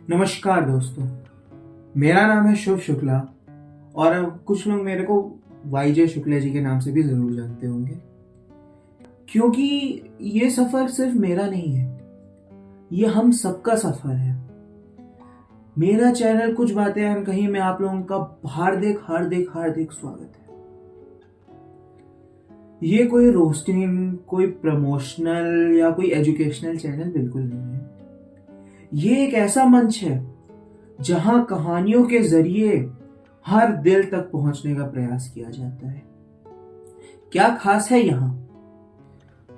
नमस्कार दोस्तों, मेरा नाम है शुभ शुक्ला और कुछ लोग मेरे को वाईजे शुक्ला जी के नाम से भी ज़रूर जानते होंगे। क्योंकि ये सफ़र सिर्फ मेरा नहीं है, ये हम सबका सफ़र है। मेरा चैनल कुछ बातें अनकही में आप लोगों का हार्दिक हार्दिक हार्दिक स्वागत है। ये कोई रोस्टिंग, कोई प्रमोशनल या कोई एजुकेशनल चैनल बिल्कुल नहीं है। ये एक ऐसा मंच है जहां कहानियों के जरिए हर दिल तक पहुंचने का प्रयास किया जाता है। क्या खास है यहाँ?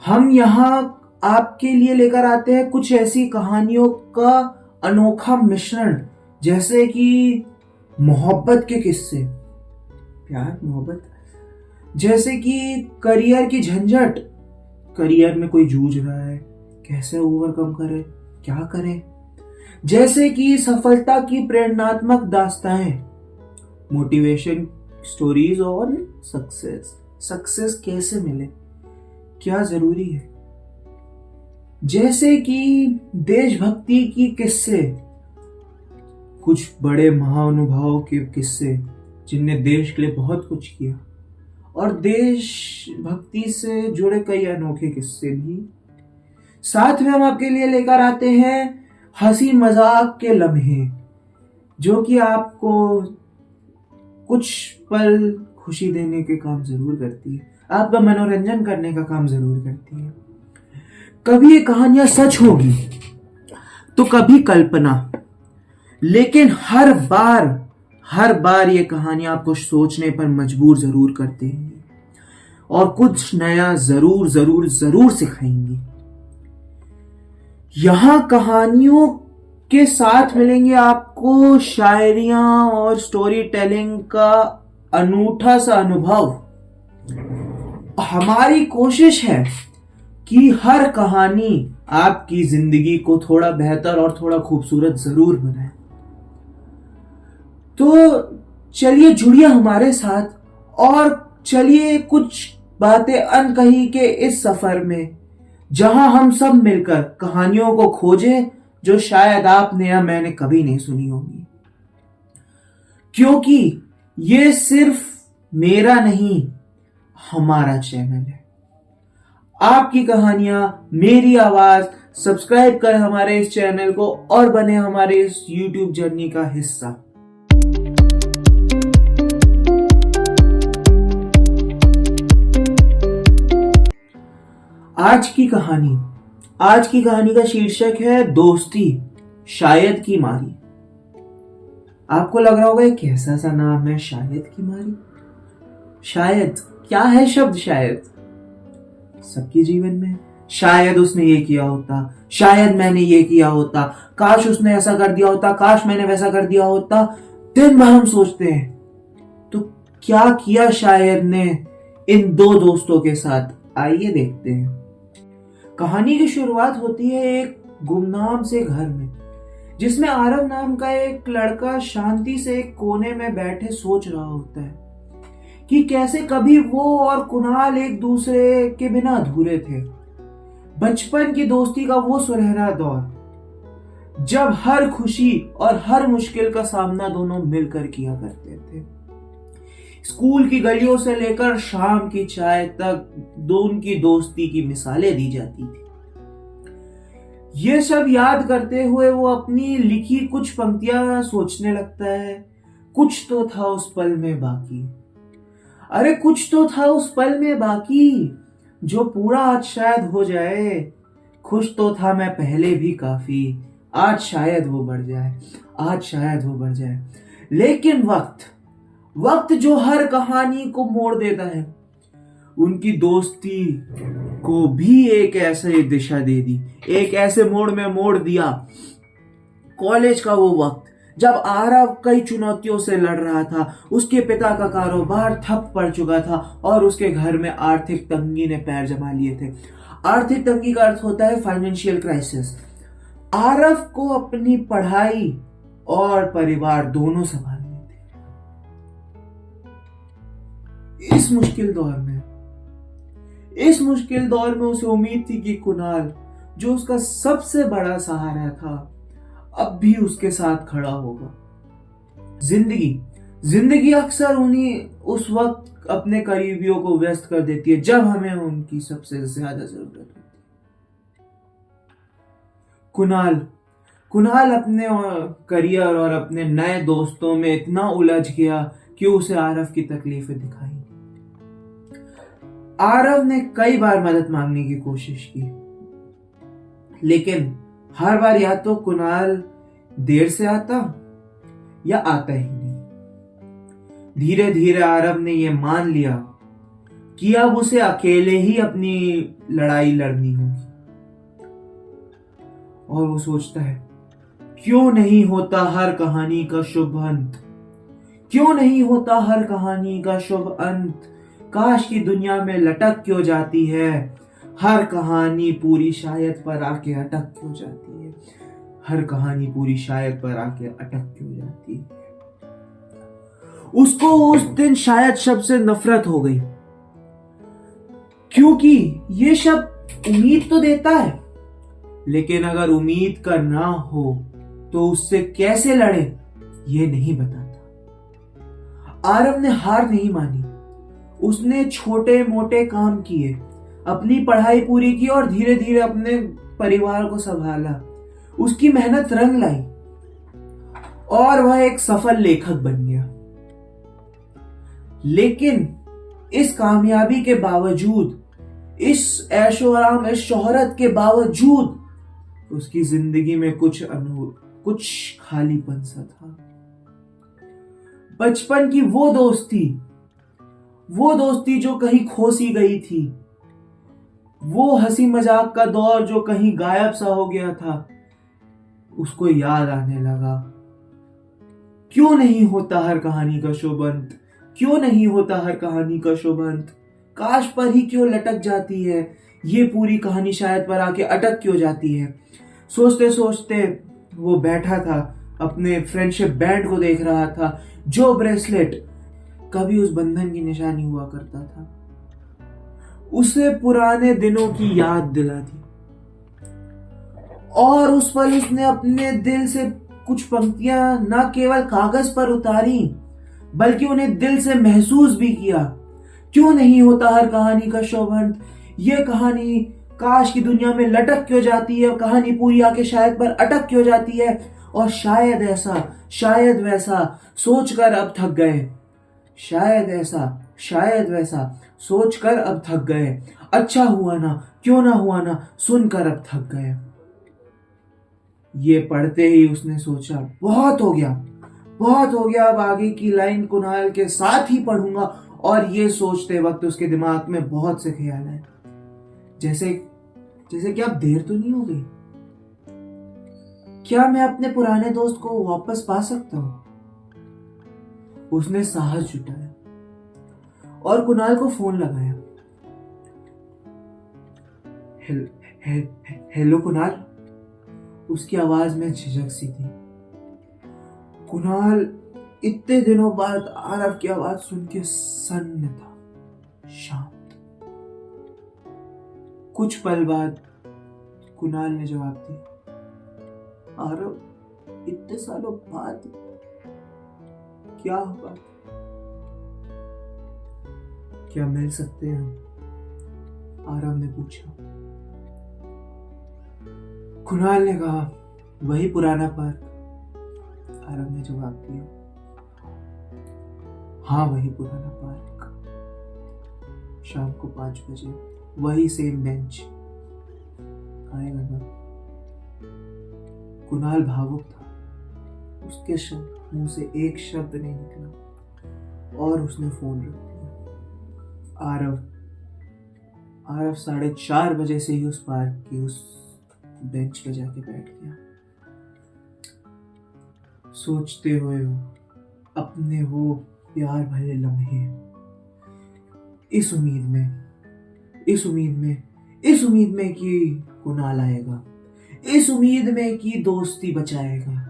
हम यहाँ आपके लिए लेकर आते हैं कुछ ऐसी कहानियों का अनोखा मिश्रण, जैसे कि मोहब्बत के किस्से, प्यार मोहब्बत, जैसे कि करियर की झंझट, करियर में कोई जूझ रहा है, कैसे ओवरकम करे, क्या करे, जैसे कि सफलता की प्रेरणात्मक दास्तानें, मोटिवेशन स्टोरीज और सक्सेस कैसे मिले, क्या जरूरी है, जैसे कि देशभक्ति की किस्से, कुछ बड़े महानुभावों के किस्से जिनने देश के लिए बहुत कुछ किया, और देशभक्ति से जुड़े कई अनोखे किस्से भी। साथ में हम आपके लिए लेकर आते हैं हंसी मजाक के लम्हे, जो कि आपको कुछ पल खुशी देने के काम जरूर करती है, आपका मनोरंजन करने का काम जरूर करती है। कभी ये कहानियां सच होगी तो कभी कल्पना, लेकिन हर बार ये कहानियां आपको सोचने पर मजबूर जरूर करते हैं और कुछ नया जरूर जरूर जरूर सिखाएंगी। यहां कहानियों के साथ मिलेंगे आपको शायरियां और स्टोरी टेलिंग का अनूठा सा अनुभव। हमारी कोशिश है कि हर कहानी आपकी जिंदगी को थोड़ा बेहतर और थोड़ा खूबसूरत जरूर बनाए। तो चलिए जुड़िए हमारे साथ और चलिए कुछ बातें अनकही के इस सफर में, जहां हम सब मिलकर कहानियों को खोजें जो शायद आपने या मैंने कभी नहीं सुनी होगी। क्योंकि ये सिर्फ मेरा नहीं, हमारा चैनल है। आपकी कहानियां, मेरी आवाज। सब्सक्राइब करें हमारे इस चैनल को और बने हमारे इस यूट्यूब जर्नी का हिस्सा। आज की कहानी का शीर्षक है दोस्ती शायद की मारी। आपको लग रहा होगा ये कैसा सा नाम है, शायद की मारी। शायद क्या है शब्द? शायद सबके जीवन में, शायद उसने ये किया होता, शायद मैंने ये किया होता, काश उसने ऐसा कर दिया होता, काश मैंने वैसा कर दिया होता। दिन भर हम सोचते हैं, तो क्या किया शायद ने इन दो दोस्तों के साथ? आइए देखते हैं। कहानी की शुरुआत होती है एक गुमनाम से घर में, जिसमें आरव नाम का एक लड़का शांति से एक कोने में बैठे सोच रहा होता है कि कैसे कभी वो और कुणाल एक दूसरे के बिना अधूरे थे। बचपन की दोस्ती का वो सुनहरा दौर, जब हर खुशी और हर मुश्किल का सामना दोनों मिलकर किया करते थे। स्कूल की गलियों से लेकर शाम की चाय तक दोनों की दोस्ती की मिसालें दी जाती थी। ये सब याद करते हुए वो अपनी लिखी कुछ पंक्तियां सोचने लगता है। कुछ तो था उस पल में बाकी, अरे कुछ तो था उस पल में बाकी, जो पूरा आज शायद हो जाए। खुश तो था मैं पहले भी काफी, आज शायद वो बढ़ जाए, आज शायद वो बढ़ जाए। लेकिन वक्त जो हर कहानी को मोड़ देता है, उनकी दोस्ती को भी एक ऐसे दिशा दे दी, एक ऐसे मोड़ में मोड़ दिया। कॉलेज का वो वक्त जब आरव कई चुनौतियों से लड़ रहा था, उसके पिता का कारोबार ठप पड़ चुका था और उसके घर में आर्थिक तंगी ने पैर जमा लिए थे। आर्थिक तंगी का अर्थ होता है फाइनेंशियल क्राइसिस। आरव को अपनी पढ़ाई और परिवार दोनों संभालने थे। इस मुश्किल दौर में उसे उम्मीद थी कि कुणाल, जो उसका सबसे बड़ा सहारा था, अब भी उसके साथ खड़ा होगा। जिंदगी जिंदगी अक्सर उन्हीं उस वक्त अपने करीबियों को व्यस्त कर देती है जब हमें उनकी सबसे ज्यादा जरूरत होती है। कुणाल कुणाल अपने करियर और अपने नए दोस्तों में इतना उलझ गया कि उसे आरव की तकलीफें दिखाई। आरव ने कई बार मदद मांगने की कोशिश की, लेकिन हर बार या तो कुणाल देर से आता या आता ही नहीं। धीरे धीरे आरव ने यह मान लिया कि अब उसे अकेले ही अपनी लड़ाई लड़नी होगी। और वो सोचता है, क्यों नहीं होता हर कहानी का शुभ अंत? क्यों नहीं होता हर कहानी का शुभ अंत? काश की दुनिया में लटक क्यों जाती है हर कहानी पूरी शायद पर आके अटक क्यों जाती है? हर कहानी पूरी शायद पर आके अटक क्यों जाती है? उसको उस दिन शायद शब्द से नफरत हो गई, क्योंकि ये शब्द उम्मीद तो देता है, लेकिन अगर उम्मीद का ना हो तो उससे कैसे लड़े ये नहीं बताता। आरव ने हार नहीं मानी। उसने छोटे मोटे काम किए, अपनी पढ़ाई पूरी की और धीरे धीरे अपने परिवार को संभाला। उसकी मेहनत रंग लाई और वह एक सफल लेखक बन गया। लेकिन इस कामयाबी के बावजूद, इस ऐशो आराम, इस शोहरत के बावजूद उसकी जिंदगी में कुछ खालीपन सा था। बचपन की वो दोस्ती जो कहीं खो सी गई थी, वो हंसी मजाक का दौर जो कहीं गायब सा हो गया था, उसको याद आने लगा। क्यों नहीं होता हर कहानी का शुभ अंत? क्यों नहीं होता हर कहानी का शुभ अंत? काश पर ही क्यों लटक जाती है ये पूरी कहानी, शायद पर आके अटक क्यों जाती है? सोचते सोचते वो बैठा था, अपने फ्रेंडशिप बैंड को देख रहा था, जो ब्रेसलेट कभी उस बंधन की निशानी हुआ करता था। उसे पुराने दिनों की याद दिला दी और उस पल उसने अपने दिल से कुछ पंक्तियां न केवल कागज पर उतारी, बल्कि उन्हें दिल से महसूस भी किया। क्यों नहीं होता हर कहानी का शुभ अंत? ये कहानी काश की दुनिया में लटक क्यों जाती है? कहानी पूरी आके शायद पर अटक क्यों जाती है? और शायद ऐसा, शायद वैसा सोचकर अब थक गए। शायद ऐसा, शायद वैसा सोचकर अब थक गए। अच्छा हुआ ना, क्यों ना हुआ ना, सुनकर अब थक गए। ये पढ़ते ही उसने सोचा, बहुत हो गया, बहुत हो गया, अब आगे की लाइन कुणाल के साथ ही पढ़ूंगा। और ये सोचते वक्त उसके दिमाग में बहुत से ख्याल आए, जैसे जैसे कि अब देर तो नहीं हो गई? क्या मैं अपने पुराने दोस्त को वापस पा सकता हूं? उसने साहस जुटाया और कुणाल को फोन लगाया। हेलो कुणाल। उसकी आवाज में झिझक सी थी। कुणाल इतने दिनों बाद आरव की आवाज सुन के सन्न था, शांत। कुछ पल बाद कुणाल ने जवाब दिया, आरव, इतने सालों बाद क्या हुआ? क्या मिल सकते हैं? आरव ने पूछा। कुणाल ने कहा, वही पुराना पार्क। आरव ने जवाब दिया, हाँ वही पुराना पार्क। शाम को 5 बजे वही सेम बेंच। आएगा ना? कुणाल भावुक था। उसके मुंह से एक शब्द नहीं निकला और उसने फोन रख दिया। आरव 4:30 बजे से ही उस पार्क की उस बेंच पे जाके बैठ गया, सोचते हुए अपने वो प्यार भरे लम्हे, इस उम्मीद में कि कुणाल आएगा, इस उम्मीद में कि दोस्ती बचाएगा,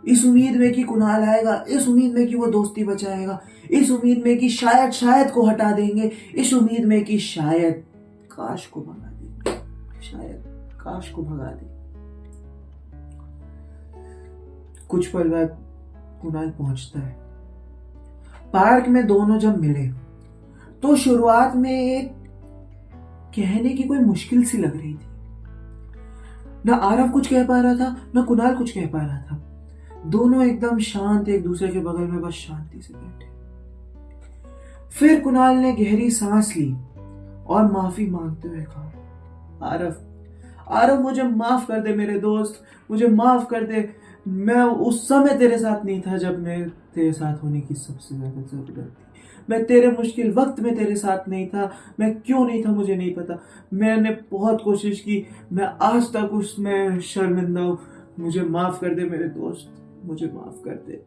इस उम्मीद में कि कुणाल आएगा, इस उम्मीद में कि वो दोस्ती बचाएगा, इस उम्मीद में कि शायद को हटा देंगे, इस उम्मीद में कि शायद काश को भगा देंगे, शायद काश को भगा देंगे। कुछ पल बाद कुणाल पहुंचता है। पार्क में दोनों जब मिले तो शुरुआत में एक कहने की कोई मुश्किल सी लग रही थी। ना आरव कुछ कह पा रहा था, ना कुणाल कुछ कह पा रहा था। दोनों एकदम शांत एक दूसरे के बगल में बस शांति से बैठे। फिर कुणाल ने गहरी सांस ली और माफी मांगते हुए कहा, आरव आरव मुझे माफ कर दे मेरे दोस्त, मुझे माफ कर दे। मैं उस समय तेरे साथ नहीं था जब मैं तेरे साथ होने की सबसे ज्यादा जरूरत थी। मैं तेरे मुश्किल वक्त में तेरे साथ नहीं था। मैं क्यों नहीं था मुझे नहीं पता। मैंने बहुत कोशिश की, मैं आज तक उसमें शर्मिंदा हूं। मुझे माफ कर दे मेरे दोस्त, मुझे माफ कर दे।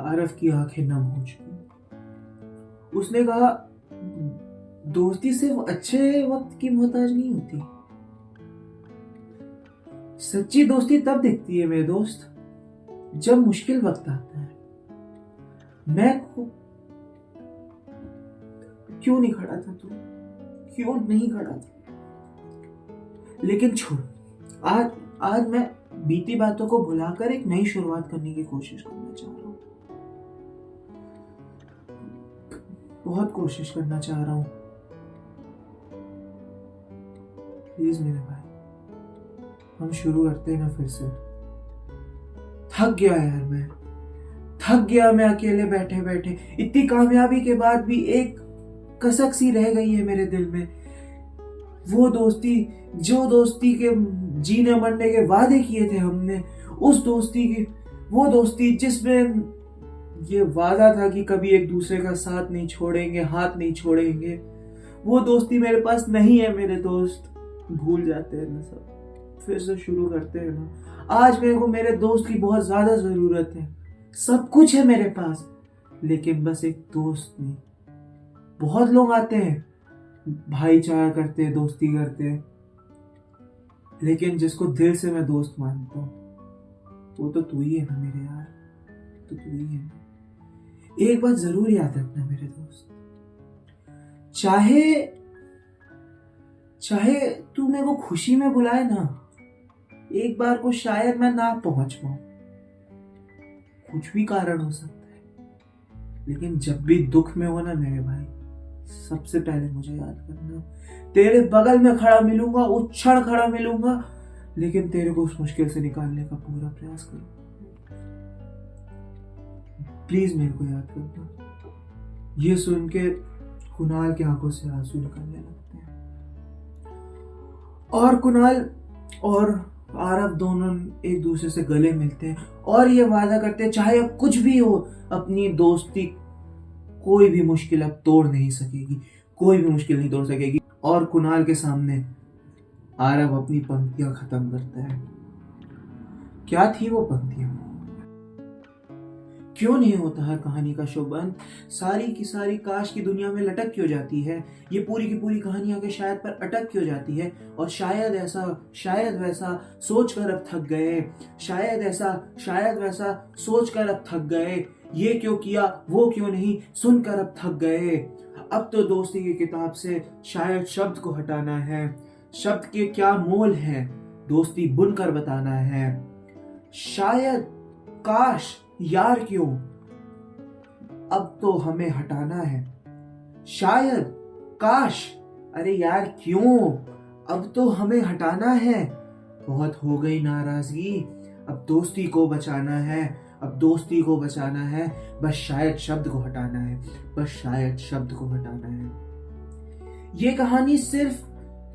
आरव की आंखें नम हो चुकी। उसने कहा, दोस्ती सिर्फ अच्छे वक्त की मोहताज नहीं होती। सच्ची दोस्ती तब दिखती है मेरे दोस्त जब मुश्किल वक्त आता है। मैं क्यों नहीं खड़ा था तू, क्यों नहीं खड़ा था? लेकिन छोड़, आज मैं बीती बातों को भुलाकर एक नई शुरुआत करने की कोशिश करना चाह रहा हूं। बहुत कोशिश करना चाह रहा हूं। प्लीज मेरे भाई, हम शुरू करते हैं ना फिर से। थक गया यार, मैं थक गया। मैं अकेले बैठे बैठे इतनी कामयाबी के बाद भी एक कसक सी रह गई है मेरे दिल में। वो दोस्ती, जो दोस्ती के जीने मरने के वादे किए थे हमने, उस दोस्ती की, वो दोस्ती जिसमें ये वादा था कि कभी एक दूसरे का साथ नहीं छोड़ेंगे, हाथ नहीं छोड़ेंगे, वो दोस्ती मेरे पास नहीं है मेरे दोस्त। भूल जाते हैं ना सब, फिर से शुरू करते हैं ना। आज मेरे को मेरे दोस्त की बहुत ज्यादा जरूरत है। सब कुछ है मेरे पास, लेकिन बस एक दोस्त नहीं। बहुत लोग आते हैं, भाईचारा करते हैं, दोस्ती करते हैं, लेकिन जिसको दिल से मैं दोस्त मानता हूं वो तो तू ही है ना मेरे यार, तो तू ही है। एक बात जरूर याद रखना मेरे दोस्त, चाहे तू मेरे को खुशी में बुलाए ना, एक बार को शायद मैं ना पहुंच पाऊं, कुछ भी कारण हो सकता है, लेकिन जब भी दुख में हो ना मेरे भाई, सबसे पहले मुझे याद करना। तेरे बगल में खड़ा मिलूंगा, उस क्षण खड़ा मिलूंगा, लेकिन तेरे को उस मुश्किल से निकालने का पूरा प्रयास करूंगा। प्लीज मेरे को याद करना। ये सुन के कुणाल की आंखों से आंसू निकलने लगते हैं और कुणाल और आरव दोनों एक दूसरे से गले मिलते हैं और ये वादा करते हैं, चाहे अब कुछ भी हो, अपनी दोस्ती कोई भी मुश्किल अब तोड़ नहीं सकेगी, कोई भी मुश्किल नहीं तोड़ सकेगी। और कुणाल के सामने आरव अपनी पंक्तियां खत्म करता है। क्या थी वो पंक्तियां? क्यों नहीं होता हर कहानी का शुभ अंत? सारी की सारी काश की दुनिया में लटक क्यों जाती है? ये पूरी की पूरी कहानी आगे शायद पर अटक क्यों जाती है? और शायद ऐसा, शायद वैसा सोचकर अब थक गए, शायद ऐसा, शायद वैसा सोचकर अब थक गए, ये क्यों किया, वो क्यों नहीं, सुनकर अब थक गए। अब तो दोस्ती की किताब से शायद शब्द को हटाना है, शब्द के क्या मोल है दोस्ती बुनकर बताना है। शायद, काश, यार क्यों, अब तो हमें हटाना है। शायद, काश, अरे यार क्यों, अब तो हमें हटाना है। बहुत हो गई नाराजगी, अब दोस्ती को बचाना है, अब दोस्ती को बचाना है। बस शायद शब्द को हटाना है, बस शायद शब्द को हटाना है। ये कहानी सिर्फ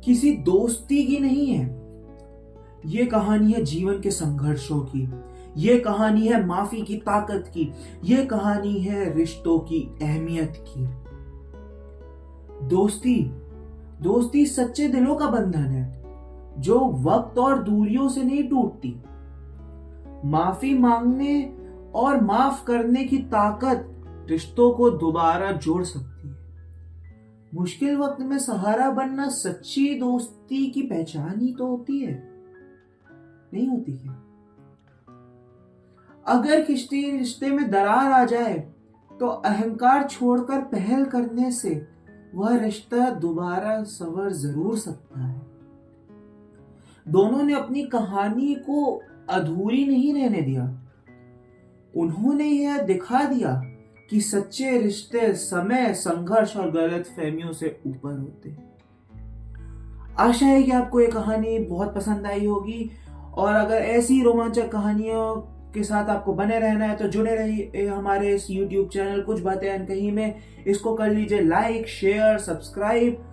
किसी दोस्ती की नहीं है, ये कहानी है जीवन के संघर्षों की, ये कहानी है माफी की ताकत की, ये कहानी है रिश्तों की अहमियत की। दोस्ती सच्चे दिलों का बंधन है जो वक्त और दूरियों से नहीं टूटती। माफी मांगने और माफ करने की ताकत रिश्तों को दोबारा जोड़ सकती है। मुश्किल वक्त में सहारा बनना सच्ची दोस्ती की पहचान ही तो होती है, नहीं होती क्या? अगर किसी रिश्ते में दरार आ जाए तो अहंकार छोड़कर पहल करने से वह रिश्ता दोबारा संवर जरूर सकता है। दोनों ने अपनी कहानी को अधूरी नहीं रहने दिया। उन्होंने यह दिखा दिया कि सच्चे रिश्ते समय, संघर्ष और गलत फहमियों से ऊपर होते हैं। आशा है कि आपको ये कहानी बहुत पसंद आई होगी, और अगर ऐसी रोमांचक कहानियों के साथ आपको बने रहना है तो जुड़े रहिए हमारे इस YouTube चैनल कुछ बातें अनकही में। इसको कर लीजिए लाइक, शेयर, सब्सक्राइब,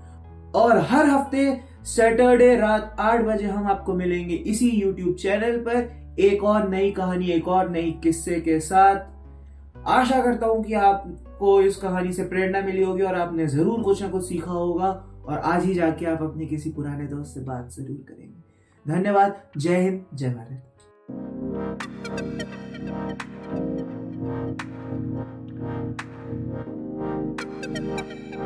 और हर हफ्ते सैटरडे रात 8 बजे हम आपको मिलेंगे इसी YouTube चैनल पर एक और नई कहानी, एक और नई किस्से के साथ। आशा करता हूं कि आपको इस कहानी से प्रेरणा मिली होगी और आपने जरूर कुछ ना कुछ सीखा होगा, और आज ही जाके आप अपने किसी पुराने दोस्त से बात जरूर करेंगे। धन्यवाद। जय हिंद, जय भारत।